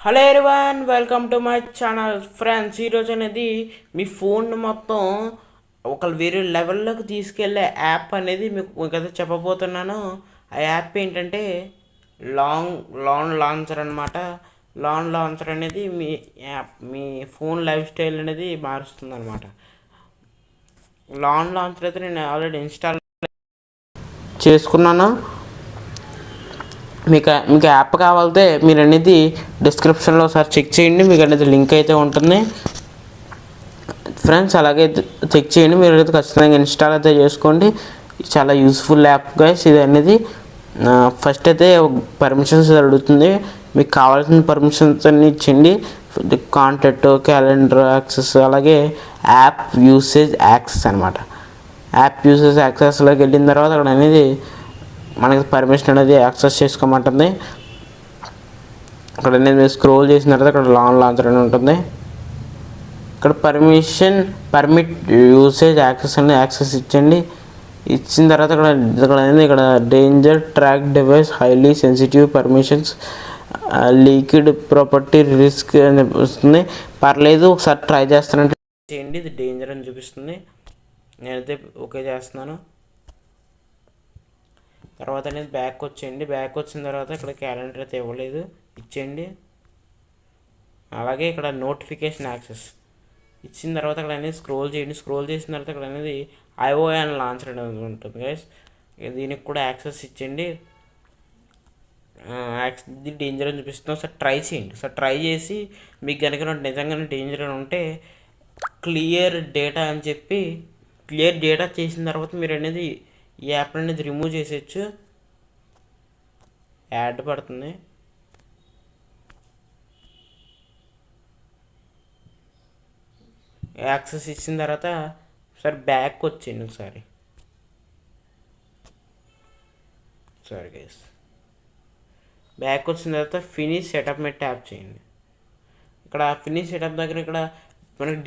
Hello everyone, welcome to my channel friends. ఈరోజు అనేది మీ phone మొత్తం ఒక వేరే లెవెల్లోకి తీసుకెళ్లే యాప్ అనేది మీకైతే చెప్పబోతున్నాను. ఆ యాప్ ఏంటంటే లాన్ లాంచర్ అనమాట. లాన్ లాంచర్ అనేది మీ ఫోన్ లైఫ్ స్టైల్ అనేది మారుస్తుంది అనమాట. లాన్ లాంచర్ అయితే నేను ఆల్రెడీ ఇన్స్టాల్ చేసుకున్నాను. మీకు యాప్ కావాలంటే మీరు అనేది డిస్క్రిప్షన్లో ఒకసారి చెక్ చేయండి. మీకు అనేది లింక్ అయితే ఉంటుంది ఫ్రెండ్స్. అలాగే చెక్ చేయండి, మీరు అయితే ఖచ్చితంగా ఇన్స్టాల్ అయితే చేసుకోండి. చాలా యూస్ఫుల్ యాప్ గైస్ ఇది అనేది. ఫస్ట్ అయితే పర్మిషన్స్ అడుగుతుంది. మీకు కావాల్సిన పర్మిషన్స్ అన్నీ ఇచ్చేయండి. కాంటాక్ట్, క్యాలెండర్ యాక్సెస్, అలాగే యాప్ యూసేజ్ యాక్సెస్ అనమాట. యాప్ యూసేజ్ యాక్సెస్లోకి వెళ్ళిన తర్వాత అక్కడ అనేది మనకి పర్మిషన్ అనేది యాక్సెస్ చేసుకోమంటుంది. అక్కడ నేను స్క్రోల్ చేసిన తర్వాత అక్కడ లాంచర్ అని ఉంటుంది. ఇక్కడ పర్మిట్ యూసేజ్ యాక్సెస్ అని యాక్సెస్ ఇచ్చండి. ఇచ్చిన తర్వాత ఇక్కడ danger track device highly sensitive permissions leaked property risk అని వస్తుంది. పర్లేదు, ఒకసారి ట్రై చేస్తానంటే చేయండి. ఇది డేంజర్ అని చూపిస్తుంది. నేనైతే ఓకే చేస్తున్నాను. తర్వాత అనేది బ్యాక్ వచ్చేయండి. బ్యాక్ వచ్చిన తర్వాత ఇక్కడ క్యాలెండర్ అయితే ఇవ్వలేదు, ఇచ్చేయండి. అలాగే ఇక్కడ నోటిఫికేషన్ యాక్సెస్ ఇచ్చిన తర్వాత అక్కడ అనేది స్క్రోల్ చేయండి. స్క్రోల్ చేసిన తర్వాత ఇక్కడ అనేది ఐఓఎన్ లాంచర్ అనేది ఉంటుంది గైస్. దీనికి కూడా యాక్సెస్ ఇచ్చేయండి. ఇది డేంజర్ అని చూపిస్తున్నాం. ఒకసారి ట్రై చేయండి. ఒకసారి ట్రై చేసి మీకు కనుక నిజంగానే డేంజర్ అని ఉంటే క్లియర్ డేటా అని చెప్పి క్లియర్ డేటా చేసిన తర్వాత మీరు అనేది ఈ యాప్ అనేది రిమూవ్ చేసేయచ్చు. యాడ్ పడుతుంది. యాక్సెస్ ఇచ్చిన తర్వాత ఒకసారి బ్యాక్ వచ్చింది. ఒకసారి గైస్ బ్యాక్ వచ్చిన తర్వాత ఫినిష్ సెటప్ మీద ట్యాప్ చేయండి. ఇక్కడ ఫినిష్ సెటప్ దగ్గర ఇక్కడ మనకి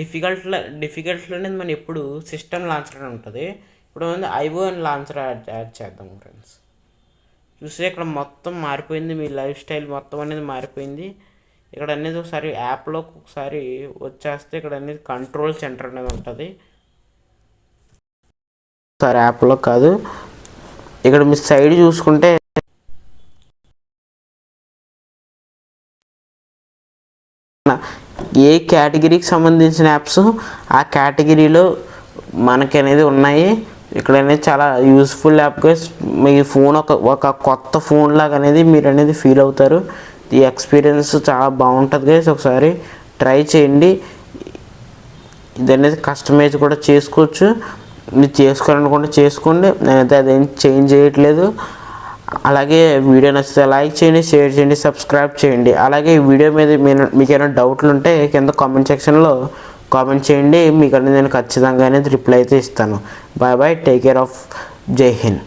డిఫికల్ట్లో అనేది మనం ఎప్పుడు సిస్టమ్ లాంచర్ అని ఉంటుంది. ఇప్పుడు ఐఓఎన్ లాంచర్ యాడ్ చేద్దాం ఫ్రెండ్స్. చూస్తే ఇక్కడ మొత్తం మారిపోయింది. మీ లైఫ్ స్టైల్ మొత్తం అనేది మారిపోయింది. ఇక్కడ అనేది ఒకసారి యాప్లోకి ఒకసారి వచ్చేస్తే ఇక్కడ అనేది కంట్రోల్ సెంటర్ అనేది ఉంటుంది. ఒకసారి యాప్లో కాదు, ఇక్కడ మీ సైడ్ చూసుకుంటే ఏ కేటగిరీకి సంబంధించిన యాప్స్ ఆ కేటగిరీలో మనకి అనేది ఉన్నాయి. ఇక్కడ అనేది చాలా యూస్ఫుల్ యాప్గా మీ ఫోన్ ఒక కొత్త ఫోన్ లాగా అనేది మీరు అనేది ఫీల్ అవుతారు. ఈ ఎక్స్పీరియన్స్ చాలా బాగుంటుంది గైస్. ఒకసారి ట్రై చేయండి. ఇది అనేది కస్టమైజ్ కూడా చేసుకోవచ్చు. మీరు చేసుకోవాలనుకుంటే చేసుకోండి. నేనైతే అదేం చేంజ్ చేయట్లేదు. అలాగే వీడియో నచ్చితే లైక్ చేయండి, షేర్ చేయండి, సబ్స్క్రైబ్ చేయండి. అలాగే ఈ వీడియో మీద మీకు ఏమైనా డౌట్లు ఉంటే కింద కామెంట్ సెక్షన్లో కామెంట్ చేయండి. మీకు అనేది నేను ఖచ్చితంగా అనేది రిప్లై అయితే ఇస్తాను. Bye bye, take care of, జై హింద్.